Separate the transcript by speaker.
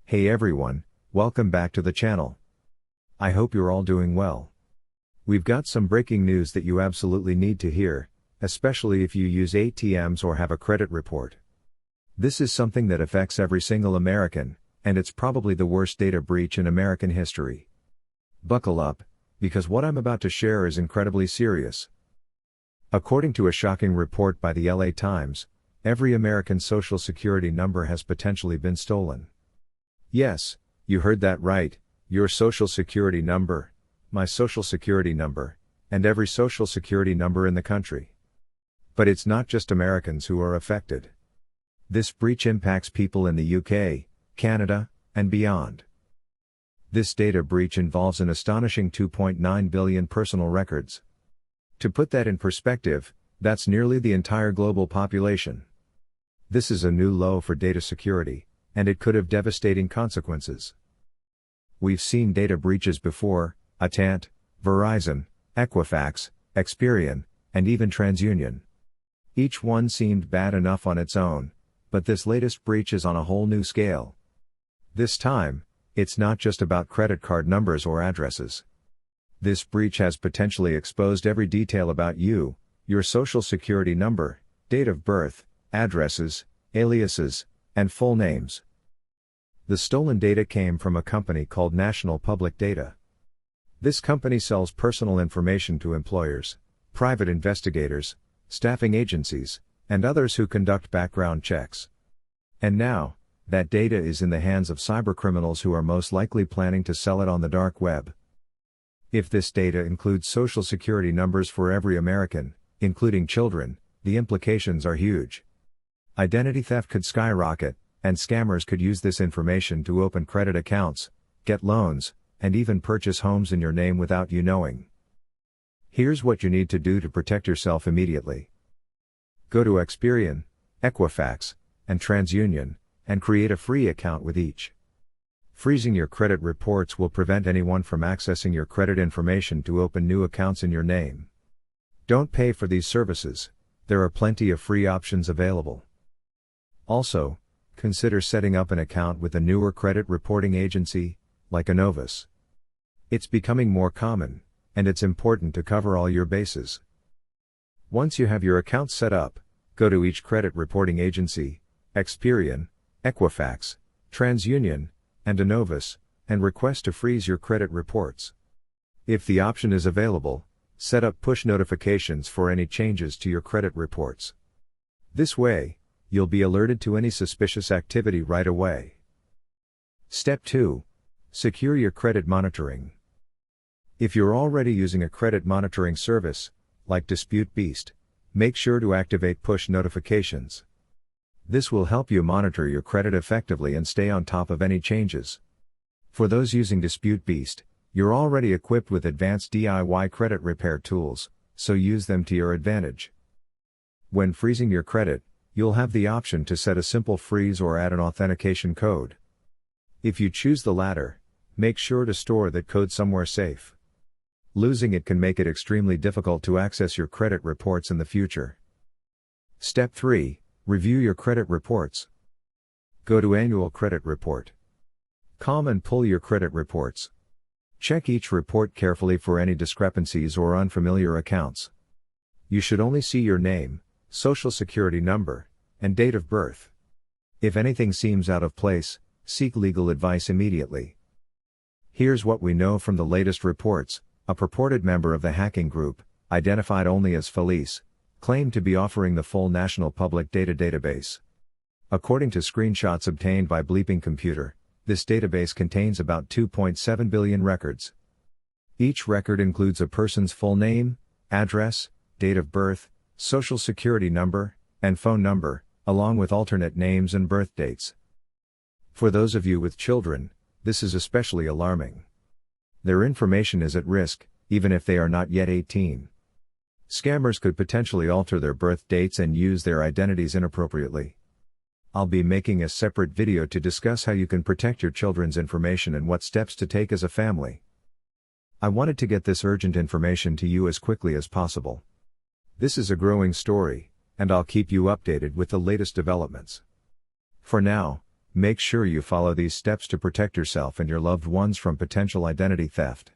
Speaker 1: Hey everyone, welcome back to the channel. I hope you're all doing well. We've got some breaking news that you absolutely need to hear, especially if you use ATMs or have a credit report. This is something that affects every single American, and it's probably the worst data breach in American history. Buckle up, because what I'm about to share is incredibly serious. According to a shocking report by the LA Times, every American Social Security number has potentially been stolen. Yes, you heard that right, your Social Security number, my Social Security number, and every Social Security number in the country. But it's not just Americans who are affected. This breach impacts people in the UK, Canada, and beyond. This data breach involves an astonishing 2.9 billion personal records. To put that in perspective, that's nearly the entire global population. This is a new low for data security, and it could have devastating consequences. We've seen data breaches before: Atant, Verizon, Equifax, Experian, and even TransUnion. Each one seemed bad enough on its own, but this latest breach is on a whole new scale. This time, it's not just about credit card numbers or addresses. This breach has potentially exposed every detail about you: your Social Security number, date of birth, addresses, aliases, and full names. The stolen data came from a company called National Public Data. This company sells personal information to employers, private investigators, staffing agencies, and others who conduct background checks. And now, that data is in the hands of cybercriminals who are most likely planning to sell it on the dark web. If this data includes Social Security numbers for every American, including children, the implications are huge. Identity theft could skyrocket, and scammers could use this information to open credit accounts, get loans, and even purchase homes in your name without you knowing. Here's what you need to do to protect yourself immediately. Go to Experian, Equifax, and TransUnion, and create a free account with each. Freezing your credit reports will prevent anyone from accessing your credit information to open new accounts in your name. Don't pay for these services, there are plenty of free options available. Also, consider setting up an account with a newer credit reporting agency, like Innovus. It's becoming more common, and it's important to cover all your bases. Once you have your account set up, go to each credit reporting agency, Experian, Equifax, TransUnion, and Innovus, and request to freeze your credit reports. If the option is available, set up push notifications for any changes to your credit reports. This way, you'll be alerted to any suspicious activity right away. Step 2. Secure your credit monitoring. If you're already using a credit monitoring service, like DisputeBeast, make sure to activate push notifications. This will help you monitor your credit effectively and stay on top of any changes. For those using DisputeBeast, you're already equipped with advanced DIY credit repair tools, so use them to your advantage. When freezing your credit, you'll have the option to set a simple freeze or add an authentication code. If you choose the latter, make sure to store that code somewhere safe. Losing it can make it extremely difficult to access your credit reports in the future. Step 3. Review your credit reports. Go to Annual Credit Report. Comb and pull your credit reports. Check each report carefully for any discrepancies or unfamiliar accounts. You should only see your name, Social Security number, and date of birth. If anything seems out of place, seek legal advice immediately. Here's what we know from the latest reports: a purported member of the hacking group, identified only as Felice, claimed to be offering the full National Public Data database. According to screenshots obtained by Bleeping Computer, this database contains about 2.7 billion records. Each record includes a person's full name, address, date of birth, Social Security number, and phone number, along with alternate names and birth dates. For those of you with children, this is especially alarming. Their information is at risk, even if they are not yet 18. Scammers could potentially alter their birth dates and use their identities inappropriately. I'll be making a separate video to discuss how you can protect your children's information and what steps to take as a family. I wanted to get this urgent information to you as quickly as possible. This is a growing story, and I'll keep you updated with the latest developments. For now, Make sure you follow these steps to protect yourself and your loved ones from potential identity theft.